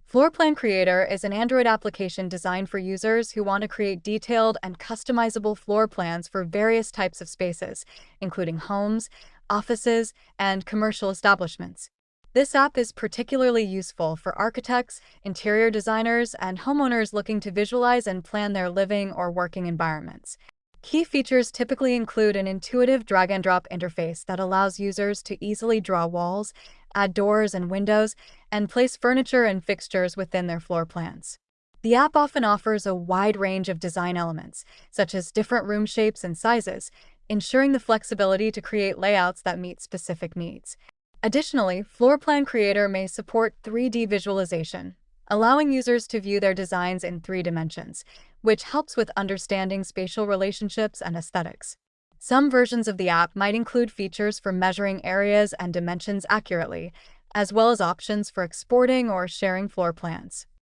Floor Plan Creator is an Android application designed for users who want to create detailed and customizable floor plans for various types of spaces, including homes, offices, and commercial establishments. This app is particularly useful for architects, interior designers, and homeowners looking to visualize and plan their living or working environments. Key features typically include an intuitive drag-and-drop interface that allows users to easily draw walls, add doors and windows, and place furniture and fixtures within their floor plans. The app often offers a wide range of design elements, such as different room shapes and sizes, ensuring the flexibility to create layouts that meet specific needs. Additionally, Floor Plan Creator may support 3D visualization, allowing users to view their designs in 3 dimensions, which helps with understanding spatial relationships and aesthetics. Some versions of the app might include features for measuring areas and dimensions accurately, as well as options for exporting or sharing floor plans.